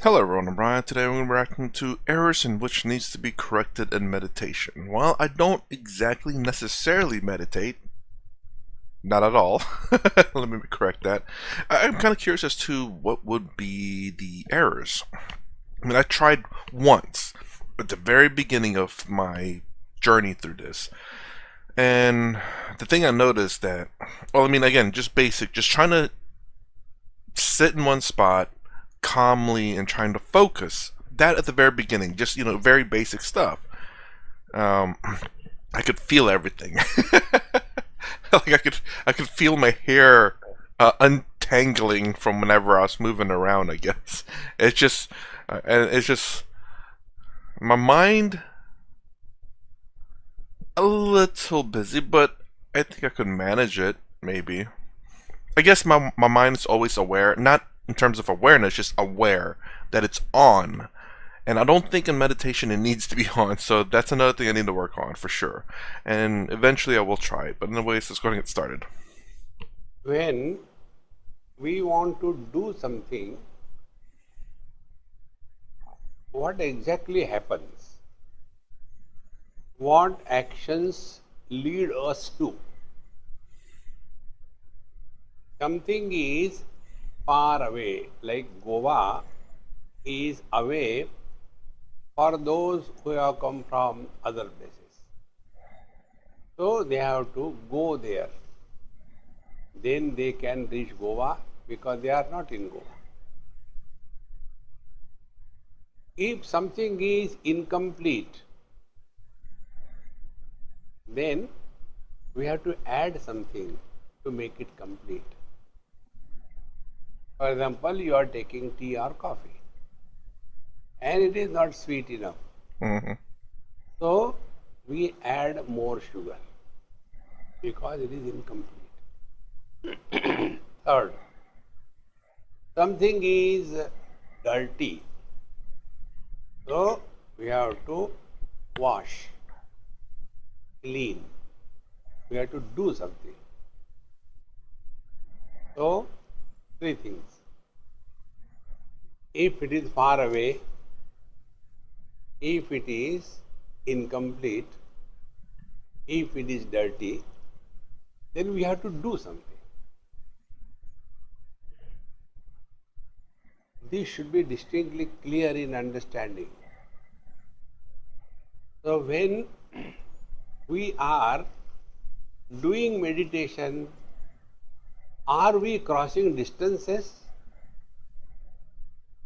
Hello everyone, I'm Brian. Today we're going to be reacting to errors in which needs to be corrected in meditation. While I don't exactly necessarily meditate, not at all, let me correct that, I'm kind of curious as to what would be the errors. I mean, I tried once at the very beginning of my journey through this, and the thing I noticed that, well, I mean, again, just basic, just trying to sit in one spot calmly and trying to focus. That at the very beginning, just very basic stuff. Um, I could feel everything. Like I could feel my hair untangling from whenever I was moving around. I guess it's just my mind a little busy, but I think I could manage it. Maybe. I guess my mind is always aware, not in terms of awareness, just aware that it's on. And I don't think in meditation it needs to be on, so that's another thing I need to work on for sure. And eventually I will try it. But anyways, let's go and get started. When we want to do something, what exactly happens? What actions lead us to? Something is far away, like Goa is away for those who have come from other places. So they have to go there. Then they can reach Goa because they are not in Goa. If something is incomplete, then we have to add something to make it complete. For example, you are taking tea or coffee and it is not sweet enough. Hmm. So we add more sugar because it is incomplete. Third, something is dirty. So we have to wash, clean. We have to do something. So, three things. If it is far away, if it is incomplete, if it is dirty, then we have to do something. This should be distinctly clear in understanding. So, when we are doing meditation, are we crossing distances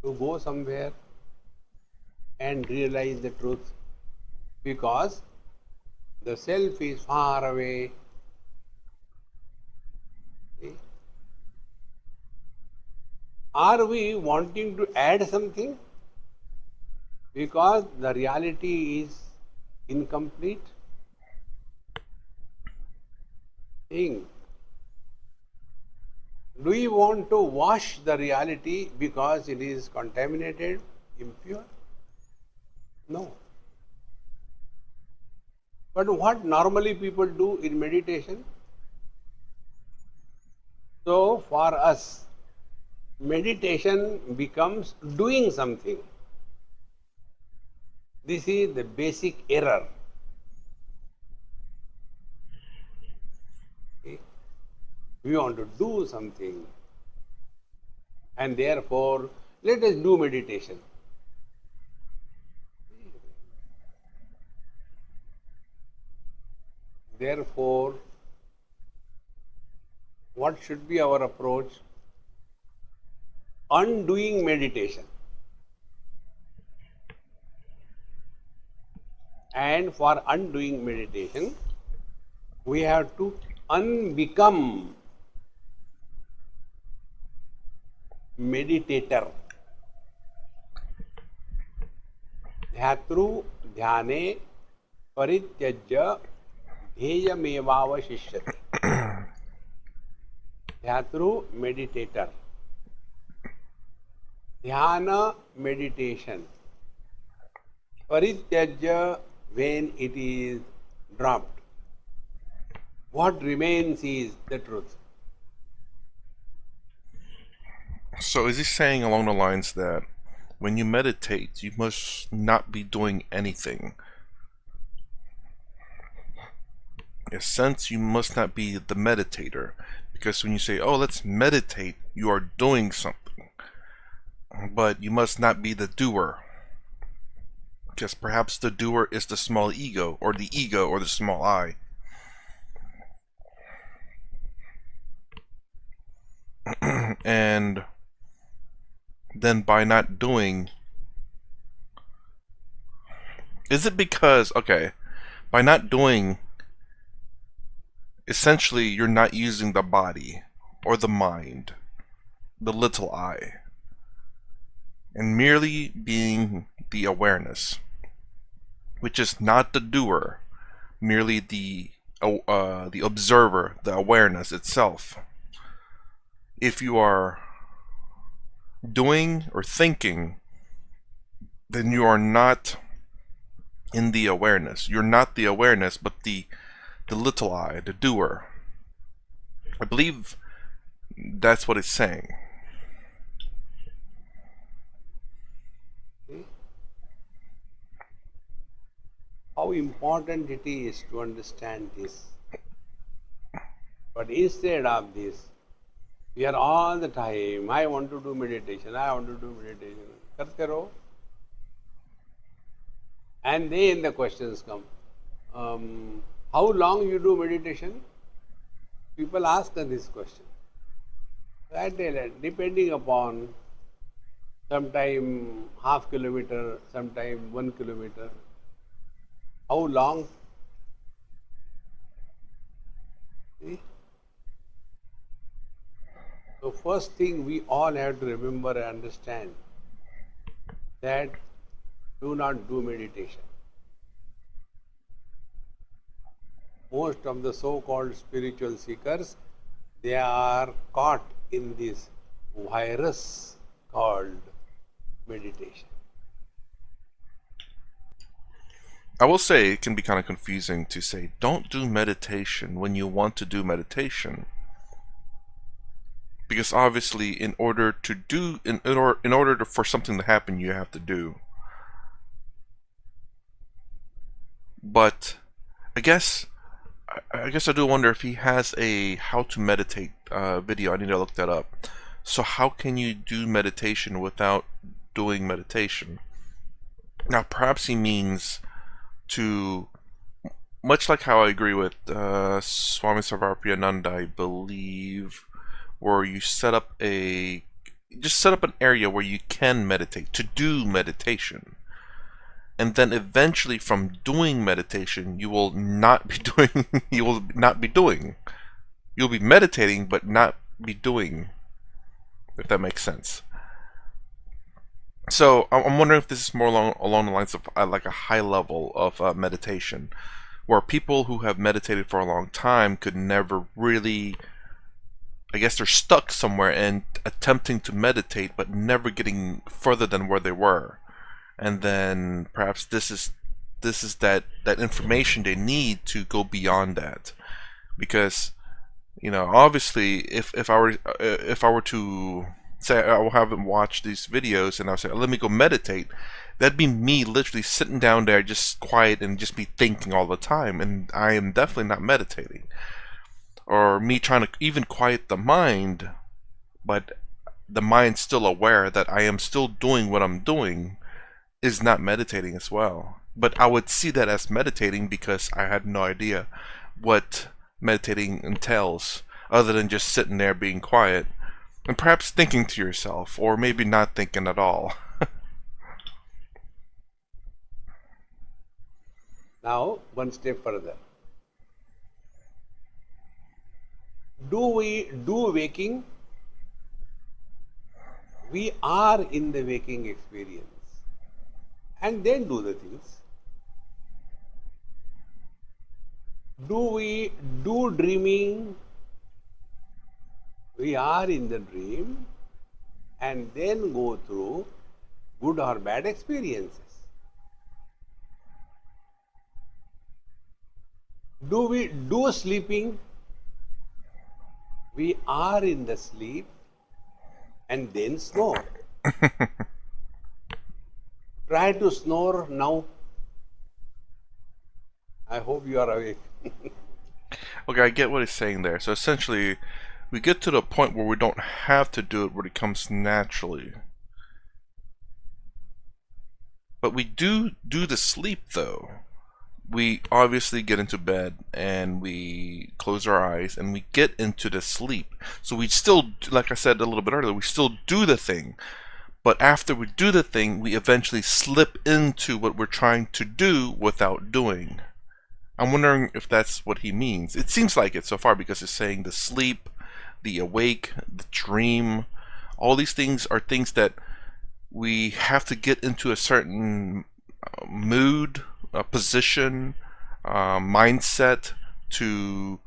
to go somewhere and realize the truth? Because the self is far away. Are we wanting to add something because the reality is incomplete? Think. Do we want to wash the reality because it is contaminated, impure? No. But what normally people do in meditation? So for us, meditation becomes doing something. This is the basic error. Okay? We want to do something, and therefore let us do meditation. Therefore, what should be our approach? Undoing meditation. And for undoing meditation, we have to unbecome meditator. ध्यातृ ध्याने परित्यज्य ध्येयमेवावशिष्यते. ध्यातृ meditator. Dhyana meditation. Parityajya when it is dropped. What remains is the truth. So is he saying along the lines that when you meditate, you must not be doing anything. In a sense, you must not be the meditator, because when you say, oh, let's meditate, you are doing something. But you must not be the doer, because perhaps the doer is the small ego, or the ego, or the small I. And then by not doing, is it because, okay, by not doing, essentially you're not using the body or the mind, the little I, and merely being the awareness, which is not the doer, merely the observer, the awareness itself. If you are doing or thinking, then you are not in the awareness. You're not the awareness, but the little I, the doer. I believe that's what it's saying. How important it is to understand this. But instead of this, we are all the time, I want to do meditation, I want to do meditation. Karte raho. And then the questions come. How long you do meditation? People ask us this question. I tell depending upon sometime half kilometer, sometime 1 kilometer. How long? See? So first thing we all have to remember and understand that do not do meditation. Most of the so-called spiritual seekers, they are caught in this virus called meditation. I will say it can be kind of confusing to say don't do meditation when you want to do meditation, because obviously in order for something to happen, you have to do. But I guess I do wonder if he has a how to meditate video. I need to look that up. So how can you do meditation without doing meditation? Now perhaps he means to, much like how I agree with Swami Sarvapriyananda, I believe, where you set up an area where you can meditate, to do meditation. And then eventually from doing meditation, you will not be doing, you'll be meditating, but not be doing, if that makes sense. So I'm wondering if this is more along the lines of like a high level of meditation, where people who have meditated for a long time could never really, I guess they're stuck somewhere and attempting to meditate, but never getting further than where they were. And then perhaps this is that information they need to go beyond that, because obviously if I were to say I haven't watched these videos and I'll say let me go meditate, that'd be me literally sitting down there just quiet and just be thinking all the time, and I am definitely not meditating. Or me trying to even quiet the mind, but the mind's still aware that I am still doing what I'm doing, is not meditating as well. But I would see that as meditating because I had no idea what meditating entails, other than just sitting there being quiet and perhaps thinking to yourself, or maybe not thinking at all. Now, one step further. Do we do waking? We are in the waking experience. And then do the things. Do we do dreaming? We are in the dream and then go through good or bad experiences. Do we do sleeping? We are in the sleep and then snore. Try to snore now. I hope you are awake. Okay, I get what he's saying there. So essentially, we get to the point where we don't have to do it, where it comes naturally. But we do the sleep, though. We obviously get into bed and we close our eyes and we get into the sleep. So we still, like I said a little bit earlier, we still do the thing. But after we do the thing, we eventually slip into what we're trying to do without doing. I'm wondering if that's what he means. It seems like it so far because it's saying the sleep, the awake, the dream. All these things are things that we have to get into a certain mood, position, mindset to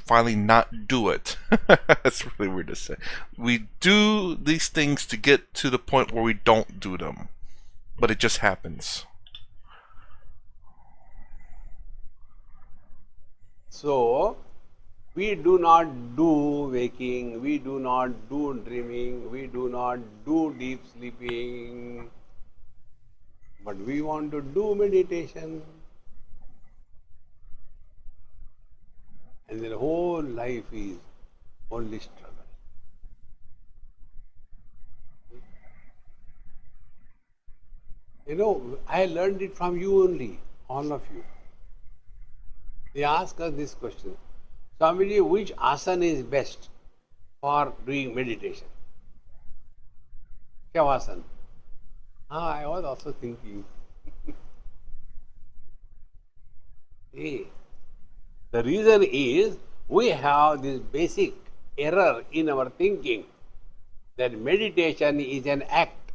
finally not do it. That's really weird to say. We do these things to get to the point where we don't do them, but it just happens. So, we do not do waking, we do not do dreaming, we do not do deep sleeping, but we want to do meditation. And their whole life is only struggle. You know, I learned it from you only, all of you. They ask us this question, Swamiji, which asana is best for doing meditation? Shavasana. I was also thinking. Hey, the reason is we have this basic error in our thinking that meditation is an act.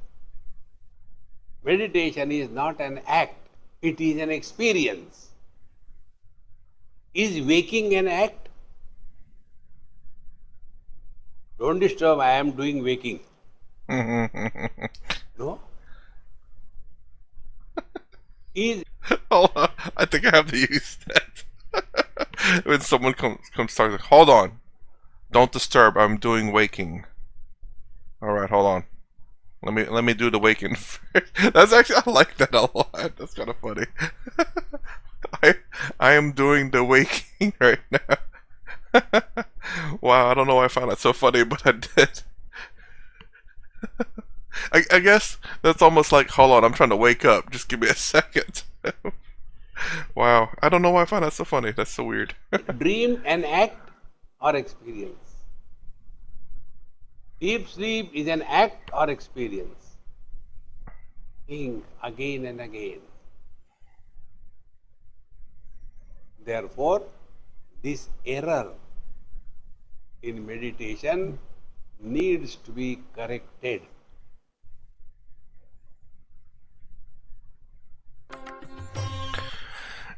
Meditation is not an act, it is an experience. Is waking an act? Don't disturb, I am doing waking. No? Is Hold on. I think I have to use that. When someone comes talking, like, hold on. Don't disturb, I'm doing waking. Alright, hold on. Let me do the waking first. That's actually, I like that a lot. That's kind of funny. I am doing the waking right now. Wow, I don't know why I found that so funny, but I did. I guess that's almost like, hold on, I'm trying to wake up. Just give me a second. Wow, I don't know why I found that so funny. That's so weird. dream an act or experience? Deep sleep is an act or experience? Think again and again. Therefore, this error in meditation needs to be corrected.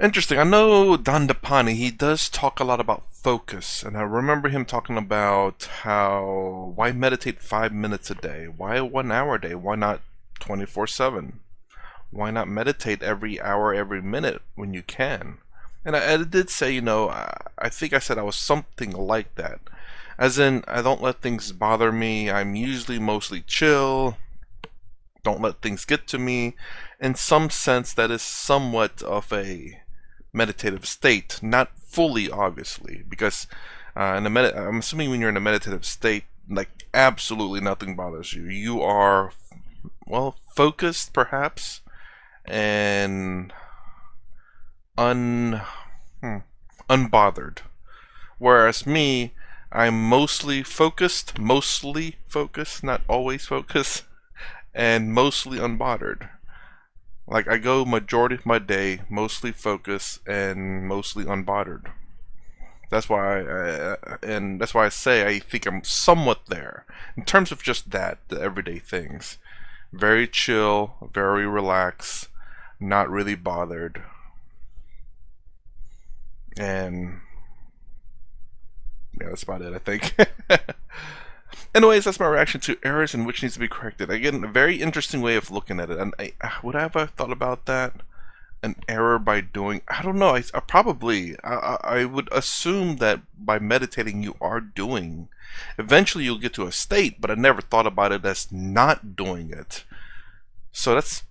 Interesting. I know Dandapani, he does talk a lot about focus, and I remember him talking about how why meditate 5 minutes a day? Why 1 hour a day? Why not 24/7? Why not meditate every hour, every minute when you can? And I did say, I think I said I was something like that. As in, I don't let things bother me. I'm usually mostly chill. Don't let things get to me. In some sense, that is somewhat of a meditative state. Not fully, obviously, because I'm assuming when you're in a meditative state, like absolutely nothing bothers you. You are, well, focused perhaps, and unbothered. Whereas me, I'm mostly focused, not always focused, and mostly unbothered. Like, I go majority of my day mostly focused and mostly unbothered. That's why I say I think I'm somewhat there in terms of just that, the everyday things. Very chill, very relaxed, not really bothered, and yeah, that's about it, I think. Anyways, that's my reaction to errors and which needs to be corrected. Again, a very interesting way of looking at it. And would I have thought about that? An error by doing? I don't know. I probably. I would assume that by meditating you are doing. Eventually you'll get to a state, but I never thought about it as not doing it. So that's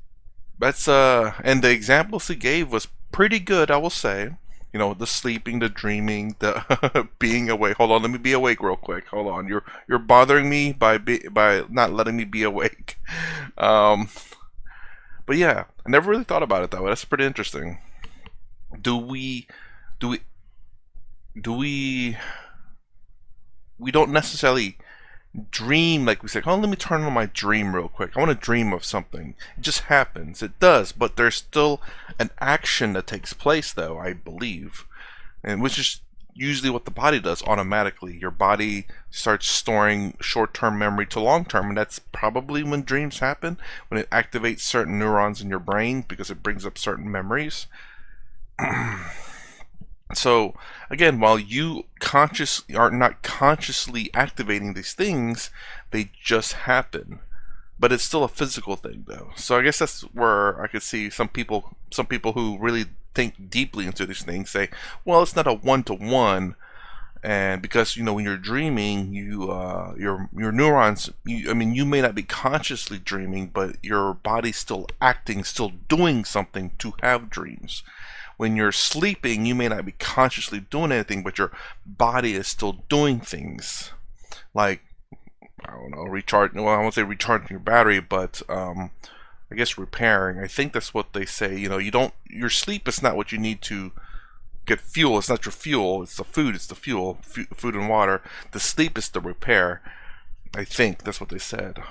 and the examples he gave was pretty good, I will say. You know, the sleeping, the dreaming, the being awake. Hold on, let me be awake real quick. Hold on, you're bothering me by not letting me be awake. Um, but yeah, I never really thought about it that way. That's pretty interesting. Do we do we do we don't necessarily dream like we say, oh, let me turn on my dream real quick. I want to dream of something. It just happens. It does, but there's still an action that takes place, though, I believe. And which is usually what the body does automatically. Your body starts storing short-term memory to long-term, and that's probably when dreams happen, when it activates certain neurons in your brain because it brings up certain memories. So again, while you consciously are not consciously activating these things, they just happen. But it's still a physical thing, though. So I guess that's where I could see some people who really think deeply into these things say, well, it's not a one-to-one, and because you know when you're dreaming, your neurons, I mean, you may not be consciously dreaming, but your body's still acting, still doing something to have dreams. When you're sleeping, you may not be consciously doing anything, but your body is still doing things like, I don't know, recharging. Well, I won't say recharging your battery, but I guess repairing. I think that's what they say. You know, you don't. Your sleep is not what you need to get fuel. It's not your fuel. It's the food. It's the fuel. Food and water. The sleep is the repair. I think that's what they said.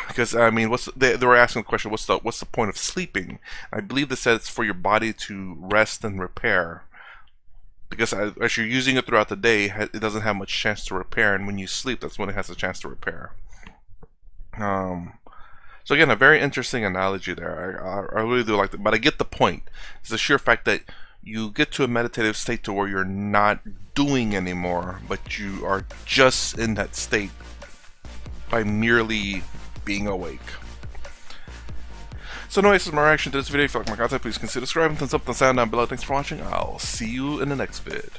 Because I mean, they were asking the question, what's the point of sleeping? I believe they said it's for your body to rest and repair. Because as you're using it throughout the day, it doesn't have much chance to repair, and when you sleep, that's when it has a chance to repair. Um, so again, a very interesting analogy there. I really do like that, but I get the point. It's the sheer fact that you get to a meditative state to where you're not doing anymore, but you are just in that state by merely being awake. So anyways, this is my reaction to this video. If you like my content, please consider subscribing, thumbs up, thumbs down below. Thanks for watching. I'll see you in the next vid.